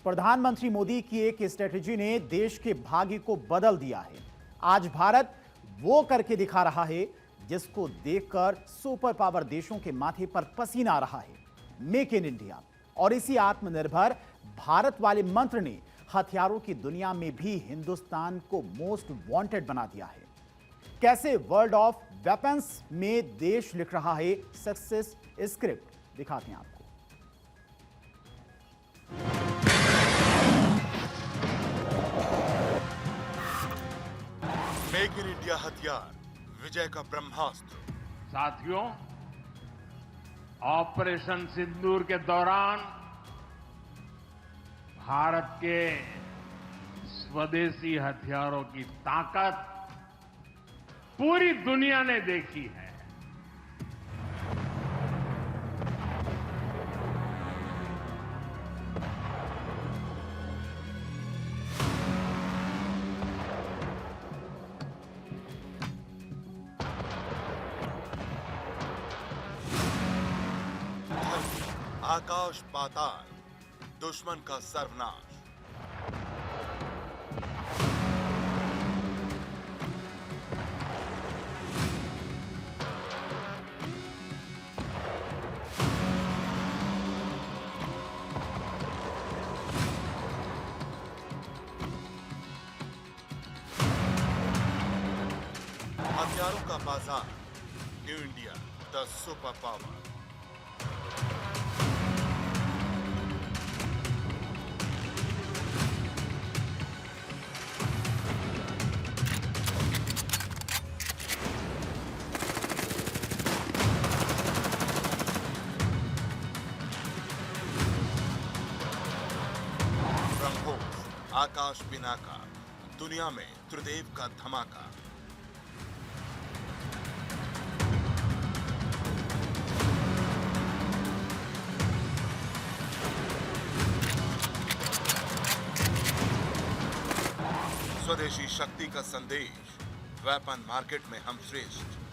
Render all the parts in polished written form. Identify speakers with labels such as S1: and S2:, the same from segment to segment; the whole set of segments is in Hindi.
S1: प्रधानमंत्री मोदी की एक स्ट्रेटेजी ने देश के भाग्य को बदल दिया है। आज भारत वो करके दिखा रहा है जिसको देखकर सुपर पावर देशों के माथे पर पसीना आ रहा है, मेक इन इंडिया। और इसी आत्मनिर्भर भारत वाले मंत्र ने हथियारों की दुनिया में भी हिंदुस्तान को मोस्ट वांटेड बना दिया है। कैसे वर्ल्ड ऑफ वेपन्स में देश लिख रहा है सक्सेस स्क्रिप्ट, दिखाते हैं आपको।
S2: मेक इन इंडिया हथियार विजय का ब्रह्मास्त्र।
S3: साथियों, ऑपरेशन सिंदूर के दौरान भारत के स्वदेशी हथियारों की ताकत पूरी दुनिया ने देखी है।
S2: आकाश पाताल, दुश्मन का सर्वनाश। हथियारों का बाजार, new India the super power. Akash Pinaka, दुनिया में त्रिदेव का धमाका। स्वदेशी शक्ति का संदेश, वेपन मार्केट में हम श्रेष्ठ।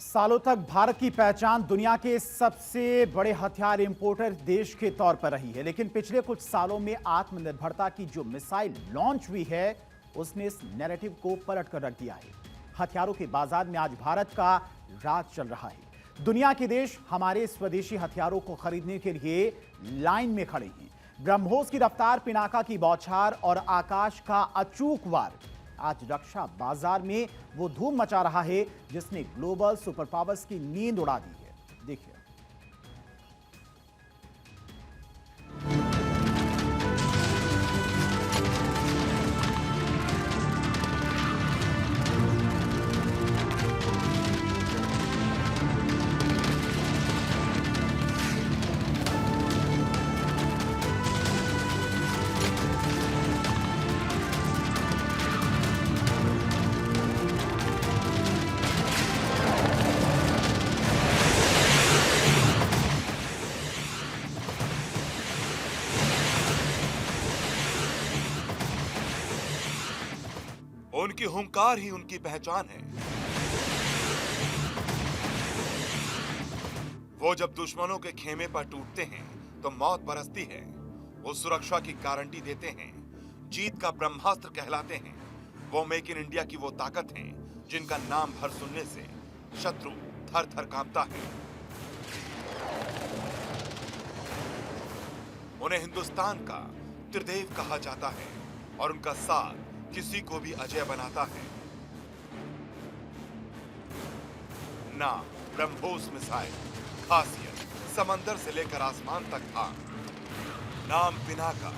S1: सालों तक भारत की पहचान दुनिया के सबसे बड़े हथियार इंपोर्टर देश के तौर पर रही है, लेकिन पिछले कुछ सालों में आत्मनिर्भरता की जो मिसाइल लॉन्च हुई है उसने इस नैरेटिव को पलट कर रख दिया है। हथियारों के बाजार में आज भारत का राज चल रहा है। दुनिया के देश हमारे स्वदेशी हथियारों को खरीदने के लिए लाइन में खड़े हैं। ब्रह्मोस की रफ्तार, पिनाका की बौछार और आकाश का अचूक वार आज रक्षा बाजार में वो धूम मचा रहा है जिसने ग्लोबल सुपर पावर्स की नींद उड़ा दी है। देखिए,
S2: उनकी हुंकार ही उनकी पहचान है। वो जब दुश्मनों के खेमे पर टूटते हैं तो मौत बरसती है। वो सुरक्षा की गारंटी देते हैं, जीत का ब्रह्मास्त्र कहलाते हैं। वो मेक इन इंडिया की वो ताकत है जिनका नाम भर सुनने से शत्रु थर थर कांपता है। उन्हें हिंदुस्तान का त्रिदेव कहा जाता है और उनका साथ किसी को भी अजय बनाता है। नाम ब्रह्मोस मिसाइल, खासियत समंदर से लेकर आसमान तक था। नाम पिनाका,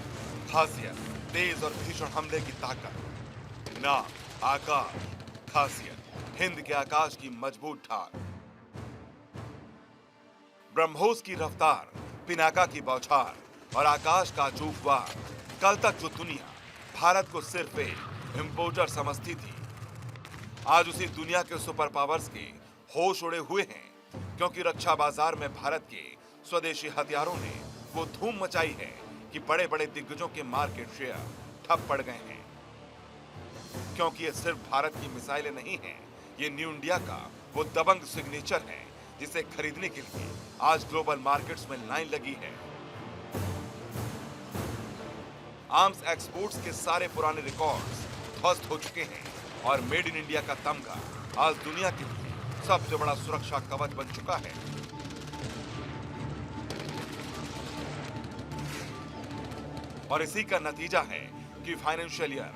S2: खासियत तेज और भीषण हमले की ताकत। नाम आकाश, खासियत हिंद के आकाश की मजबूत ठार। ब्रह्मोस की रफ्तार, पिनाका की बौछार और आकाश का अचूक वार। कल तक जो दुनिया भारत को सिर्फ एक इंपोर्टर समझती थी, आज उसी दुनिया के सुपर पावर्स के होश उड़े हुए हैं, क्योंकि रक्षा बाजार में भारत के स्वदेशी हथियारों ने वो धूम मचाई है कि बड़े बड़े दिग्गजों के मार्केट शेयर ठप पड़ गए हैं। क्योंकि ये सिर्फ भारत की मिसाइलें नहीं हैं, ये न्यू इंडिया का वो दबंग सिग्नेचर है जिसे खरीदने के लिए आज ग्लोबल मार्केट्स में लाइन लगी है। आर्म्स एक्सपोर्ट्स के सारे पुराने रिकॉर्ड्स ध्वस्त हो चुके हैं और मेड इन इंडिया का तमगा आज दुनिया के लिए सबसे बड़ा सुरक्षा कवच बन चुका है। और इसी का नतीजा है कि फाइनेंशियल ईयर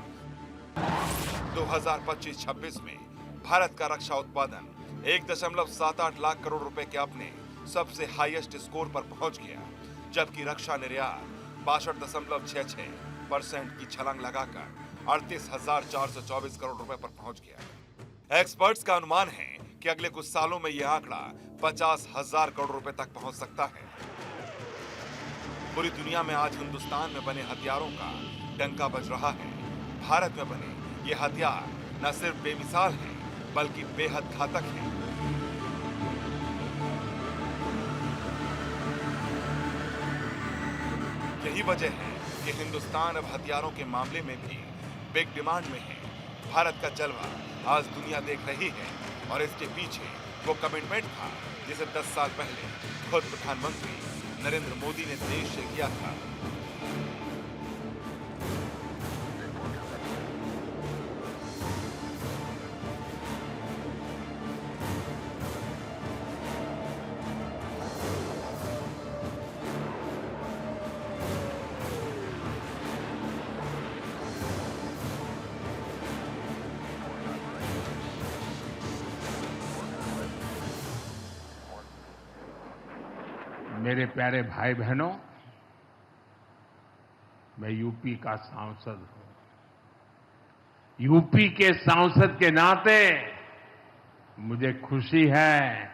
S2: 2025-26 में भारत का रक्षा उत्पादन 1.78 लाख करोड़ रुपए के अपने सबसे हाईएस्ट स्कोर पर पहुंच गया, जबकि रक्षा निर्यात 62.66% की छलांग लगाकर 38,424 करोड़ रुपए पर पहुंच गया। एक्सपर्ट्स का अनुमान है कि अगले कुछ सालों में यह आंकड़ा 50,000 करोड़ रुपए तक पहुंच सकता है। पूरी दुनिया में आज हिंदुस्तान में बने हथियारों का डंका बज रहा है। भारत में बने ये हथियार न सिर्फ बेमिसाल हैं, बल्कि बेहद घातक हैं। यही वजह है कि हिंदुस्तान अब हथियारों के मामले में भी बिग डिमांड में है। भारत का जलवा आज दुनिया देख रही है और इसके पीछे वो कमिटमेंट था जिसे 10 साल पहले खुद प्रधानमंत्री नरेंद्र मोदी ने देश से किया था।
S3: मेरे प्यारे भाई बहनों, मैं यूपी का सांसद हूं। यूपी के सांसद के नाते मुझे खुशी है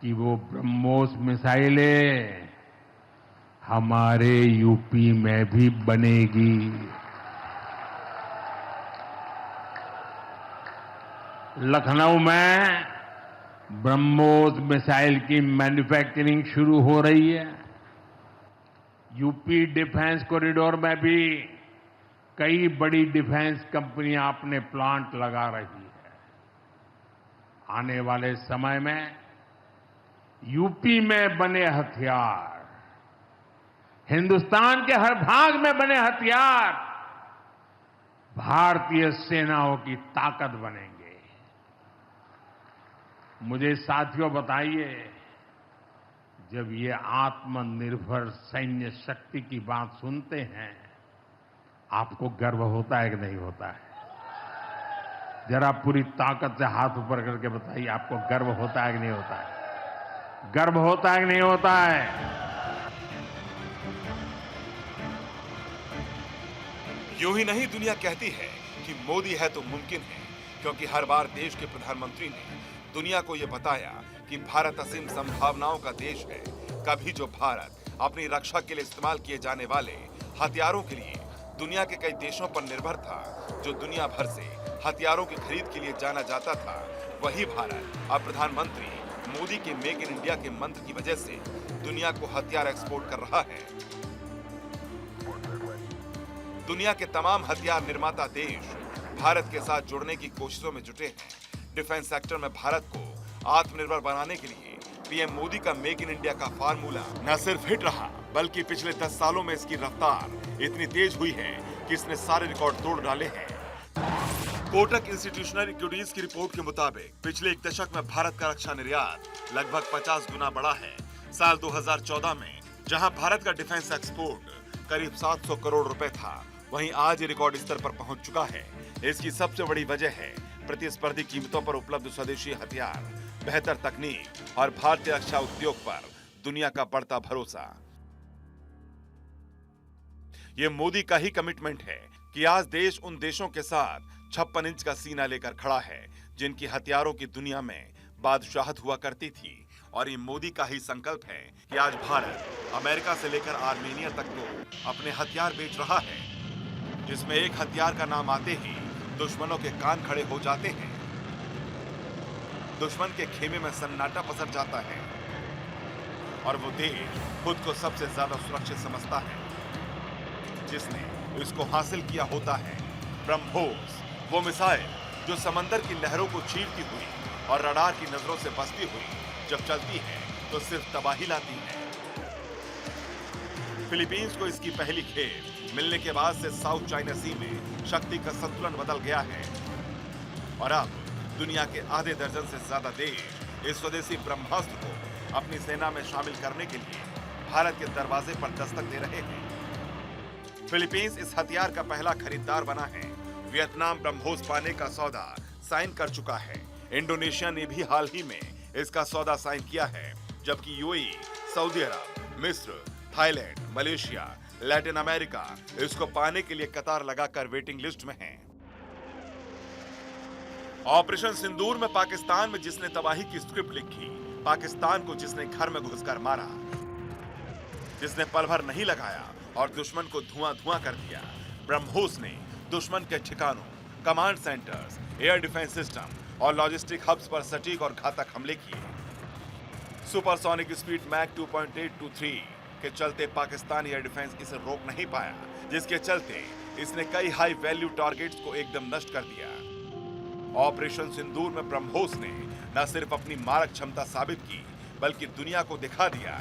S3: कि वो ब्रह्मोस मिसाइलें हमारे यूपी में भी बनेगी। लखनऊ में ब्रह्मोस मिसाइल की मैन्युफैक्चरिंग शुरू हो रही है। यूपी डिफेंस कॉरिडोर में भी कई बड़ी डिफेंस कंपनियां अपने प्लांट लगा रही है। आने वाले समय में यूपी में बने हथियार, हिंदुस्तान के हर भाग में बने हथियार भारतीय सेनाओं की ताकत बनेंगे। मुझे साथियों बताइए, जब ये आत्मनिर्भर सैन्य शक्ति की बात सुनते हैं, आपको गर्व होता है कि नहीं होता है? जरा पूरी ताकत से हाथ ऊपर करके बताइए, आपको गर्व होता है कि नहीं होता है? गर्व होता है कि नहीं होता है?
S2: यूं ही नहीं दुनिया कहती है कि मोदी है तो मुमकिन है, क्योंकि हर बार देश के प्रधानमंत्री ने दुनिया को यह बताया कि भारत असीम संभावनाओं का देश है। कभी जो भारत अपनी रक्षा के लिए इस्तेमाल किए जाने वाले हथियारों के लिए दुनिया के कई देशों पर निर्भर था, जो दुनिया भर से हथियारों की खरीद के लिए जाना जाता था, वही भारत अब प्रधानमंत्री मोदी के मेक इन इंडिया के मंत्र की वजह से दुनिया को हथियार एक्सपोर्ट कर रहा है। दुनिया के तमाम हथियार निर्माता देश भारत के साथ जुड़ने की कोशिशों में जुटे हैं। डिफेंस सेक्टर में भारत को आत्मनिर्भर बनाने के लिए पीएम मोदी का मेक इन इंडिया का फार्मूला न सिर्फ हिट रहा, बल्कि पिछले 10 सालों में इसकी रफ्तार इतनी तेज हुई है कि इसने सारे रिकॉर्ड तोड़ डाले हैं। कोटक इंस्टीट्यूशनल इक्विटीज की रिपोर्ट के मुताबिक पिछले एक दशक में भारत का रक्षा निर्यात लगभग 50 गुना बढ़ा है। साल 2014 में जहां भारत का डिफेंस एक्सपोर्ट करीब 700 करोड़ रुपए था, वहीं आज ये रिकॉर्ड स्तर पर पहुंच चुका है। इसकी सबसे बड़ी वजह है प्रतिस्पर्धी कीमतों पर उपलब्ध स्वदेशी हथियार, बेहतर तकनीक और भारतीय रक्षा उद्योग पर दुनिया का बढ़ता भरोसा। ये मोदी का ही कमिटमेंट है कि आज देश उन देशों के साथ 56 इंच का सीना लेकर खड़ा है जिनकी हथियारों की दुनिया में बादशाहत हुआ करती थी। और ये मोदी का ही संकल्प है कि आज भारत अमेरिका से लेकर आर्मेनिया तक को अपने हथियार बेच रहा है, जिसमें एक हथियार का नाम आते ही दुश्मनों के कान खड़े हो जाते हैं। दुश्मन के खेमे में सन्नाटा पसर जाता है और वो देश खुद को सबसे ज्यादा सुरक्षित समझता है जिसने इसको हासिल किया होता है। ब्रह्मोस वो मिसाइल जो समंदर की लहरों को चीरती हुई और रडार की नजरों से बचती हुई जब चलती है तो सिर्फ तबाही लाती है। फिलीपींस को इसकी पहली खेप मिलने के बाद से साउथ चाइना सी में शक्ति का संतुलन बदल गया है और अब दुनिया के आधे दर्जन से ज्यादा देश इस स्वदेशी ब्रह्मास्त्र को अपनी सेना में शामिल करने के लिए भारत के दरवाजे पर दस्तक दे रहे हैं। फिलीपींस इस हथियार का पहला खरीदार बना है। वियतनाम ब्रह्मोस पाने का सौदा साइन कर चुका है। इंडोनेशिया ने भी हाल ही में इसका सौदा साइन किया है, जबकि यूएई, सऊदी अरब, मिस्र, थाईलैंड, मलेशिया, लैटिन अमेरिका इसको पाने के लिए कतार लगाकर वेटिंग लिस्ट में हैं। ऑपरेशन सिंदूर में पाकिस्तान में जिसने तबाही की स्क्रिप्ट लिखी, पाकिस्तान को जिसने घर में घुसकर मारा, जिसने पल भर नहीं लगाया और दुश्मन को धुआं-धुआं कर दिया, ब्रह्मोस ने दुश्मन के ठिकानों, command centres, air defence system और लॉजिस्टिक हब्स पर सटीक और घातक हमले किए। सुपरसोनिक स्पीड मैक 2.823 के चलते पाकिस्तान एयर डिफेंस इसे रोक नहीं पाया, जिसके चलते इसने कई हाई वैल्यू टारगेट्स को एकदम नष्ट कर दिया। ऑपरेशन सिंदूर में ब्रह्मोस ने न सिर्फ अपनी मारक क्षमता साबित की, बल्कि दुनिया को दिखा दिया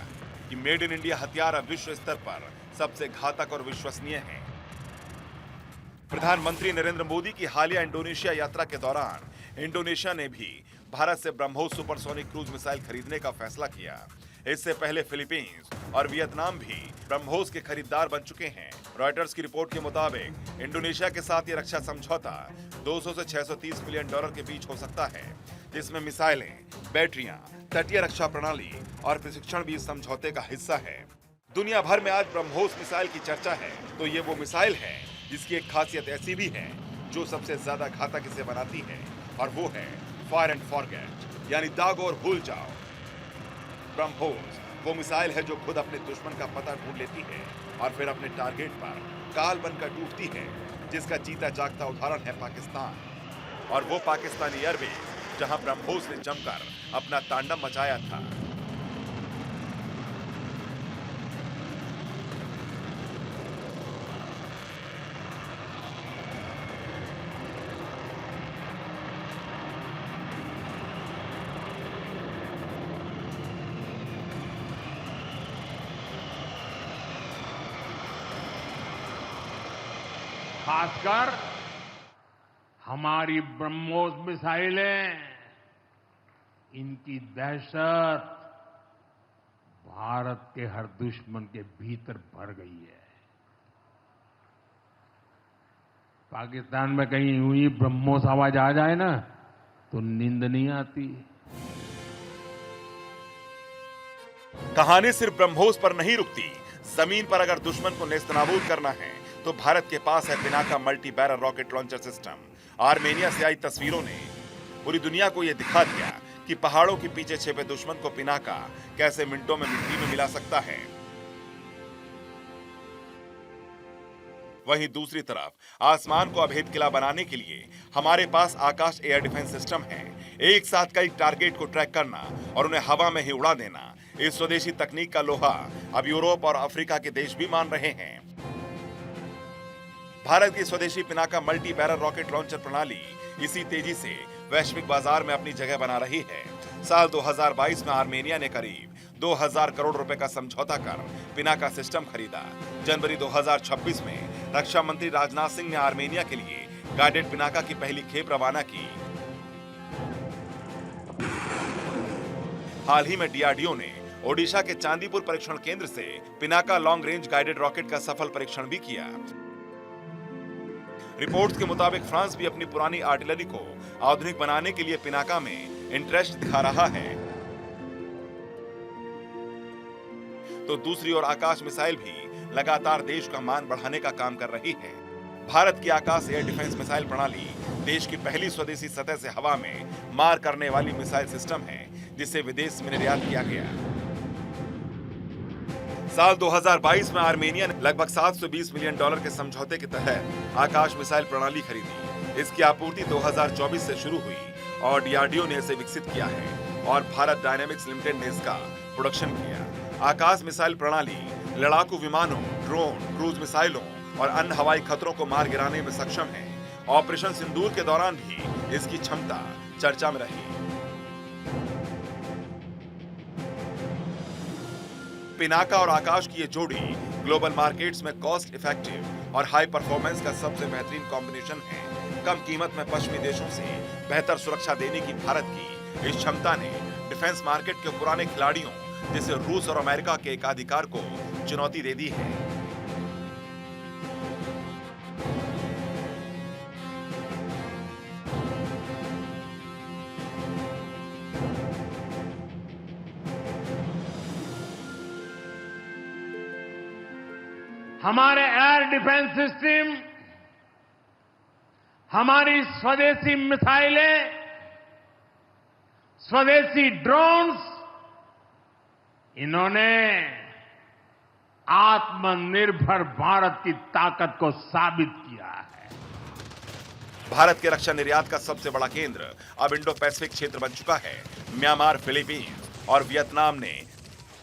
S2: कि मेड इन इंडिया हथियार अब विश्व स्तर पर सबसे घातक और विश्वसनीय है। प्रधानमंत्री नरेंद्र मोदी की हालिया इंडोनेशिया यात्रा के दौरान इंडोनेशिया ने भी भारत से ब्रह्मोस सुपरसोनिक क्रूज मिसाइल खरीदने का फैसला किया। इससे पहले फिलीपींस और वियतनाम भी ब्रह्मोस के खरीदार बन चुके हैं। रॉयटर्स की रिपोर्ट के मुताबिक इंडोनेशिया के साथ ये रक्षा समझौता 200 से 630 मिलियन डॉलर के बीच हो सकता है, जिसमें मिसाइलें, बैटरियां, तटीय रक्षा प्रणाली और प्रशिक्षण भी इस समझौते का हिस्सा है। दुनिया भर में आज ब्रह्मोस मिसाइल की चर्चा है, तो ये वो मिसाइल है जिसकी एक खासियत ऐसी भी है जो सबसे ज्यादा घातक इसे बनाती है, और वो है फायर एंड फॉरगेट, यानी दागो और भूल जाओ। ब्रह्मोस वो मिसाइल है जो खुद अपने दुश्मन का पता ढूंढ लेती है और फिर अपने टारगेट पर काल बनकर टूटती है, जिसका जीता जागता उदाहरण है पाकिस्तान, और वो पाकिस्तानी एयरबेस जहां ब्रह्मोस ने जमकर अपना तांडव मचाया था।
S3: खासकर हमारी ब्रह्मोस मिसाइलें, इनकी दहशत भारत के हर दुश्मन के भीतर भर गई है। पाकिस्तान में कहीं यूं ही ब्रह्मोस आवाज आ जाए ना तो नींद नहीं आती।
S2: कहानी सिर्फ ब्रह्मोस पर नहीं रुकती। जमीन पर अगर दुश्मन को नेस्तनाबूद करना है तो भारत के पास है Pinaka multi barrel rocket launcher system. Armenia से आई तस्वीरों ने पूरी दुनिया को यह दिखा दिया कि पहाड़ों के पीछे छिपे दुश्मन को पिनाका कैसे मिनटों में मिट्टी में मिला सकता है। वहीं दूसरी तरफ आसमान को अभेद किला बनाने के लिए हमारे पास आकाश एयर डिफेंस सिस्टम है। एक साथ कई टारगेट को ट्रैक करना और उन्हें हवा में ही उड़ा देना, इस स्वदेशी तकनीक का लोहा अब यूरोप और अफ्रीका के देश भी मान रहे हैं। भारत की स्वदेशी Pinaka multi barrel rocket launcher प्रणाली इसी तेजी से वैश्विक बाजार में अपनी जगह बना रही है। साल 2022 में आर्मेनिया ने करीब 2000 करोड़ रुपए का समझौता कर पिनाका सिस्टम खरीदा। जनवरी 2026 में रक्षा मंत्री राजनाथ सिंह ने आर्मेनिया के लिए गाइडेड पिनाका की पहली खेप रवाना की। हाल ही में डीआरडीओ ने ओडिशा के चांदीपुर परीक्षण केंद्र से Pinaka long range guided rocket का सफल परीक्षण भी किया। रिपोर्ट्स के मुताबिक फ्रांस भी अपनी पुरानी आर्टिलरी को आधुनिक बनाने के लिए पिनाका में इंटरेस्ट दिखा रहा है। तो दूसरी ओर आकाश मिसाइल भी लगातार देश का मान बढ़ाने का काम कर रही है। भारत की आकाश एयर डिफेंस मिसाइल प्रणाली देश की पहली स्वदेशी सतह से हवा में मार करने वाली मिसाइल सिस्टम है, जिसे विदेश में निर्यात किया गया। साल 2022 में आर्मेनिया ने लगभग 720 मिलियन डॉलर के समझौते के तहत आकाश मिसाइल प्रणाली खरीदी। इसकी आपूर्ति 2024 से शुरू हुई और डीआरडीओ ने इसे विकसित किया है और भारत डायनेमिक्स लिमिटेड ने इसका प्रोडक्शन किया। आकाश मिसाइल प्रणाली लड़ाकू विमानों, ड्रोन, क्रूज मिसाइलों और अन्य हवाई खतरों को मार गिराने में सक्षम है। ऑपरेशन सिंदूर के दौरान भी इसकी क्षमता चर्चा में रही। पिनाका और आकाश की ये जोड़ी ग्लोबल मार्केट्स में कॉस्ट इफेक्टिव और हाई परफॉर्मेंस का सबसे बेहतरीन कॉम्बिनेशन है। कम कीमत में पश्चिमी देशों से बेहतर सुरक्षा देने की भारत की इस क्षमता ने डिफेंस मार्केट के पुराने खिलाड़ियों जैसे रूस और अमेरिका के एकाधिकार को चुनौती दे दी है।
S3: हमारे एयर डिफेंस सिस्टम, हमारी स्वदेशी मिसाइलें, स्वदेशी ड्रोन्स, इन्होंने आत्मनिर्भर भारत की ताकत को साबित किया है।
S2: भारत के रक्षा निर्यात का सबसे बड़ा केंद्र अब इंडो पैसिफिक क्षेत्र बन चुका है। म्यांमार, फिलीपींस और वियतनाम ने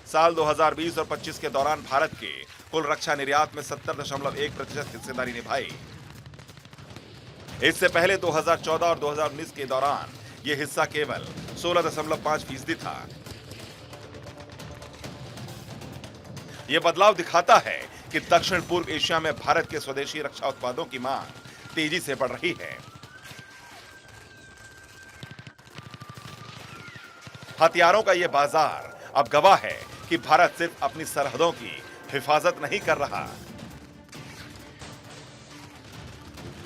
S2: साल 2020 और 25 के दौरान भारत के कुल रक्षा निर्यात में 70.1% हिस्सेदारी निभाई। इससे पहले 2014 और 2019 के दौरान यह हिस्सा केवल 16.5% था। यह बदलाव दिखाता है कि दक्षिण पूर्व एशिया में भारत के स्वदेशी रक्षा उत्पादों की मांग तेजी से बढ़ रही है। हथियारों का यह बाजार अब गवाह है कि भारत सिर्फ अपनी सरहदों की हिफाजत नहीं कर रहा,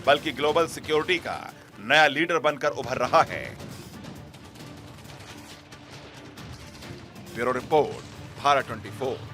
S2: बल्कि ग्लोबल सिक्योरिटी का नया लीडर बनकर उभर रहा है। Bureau report, Bharat 24।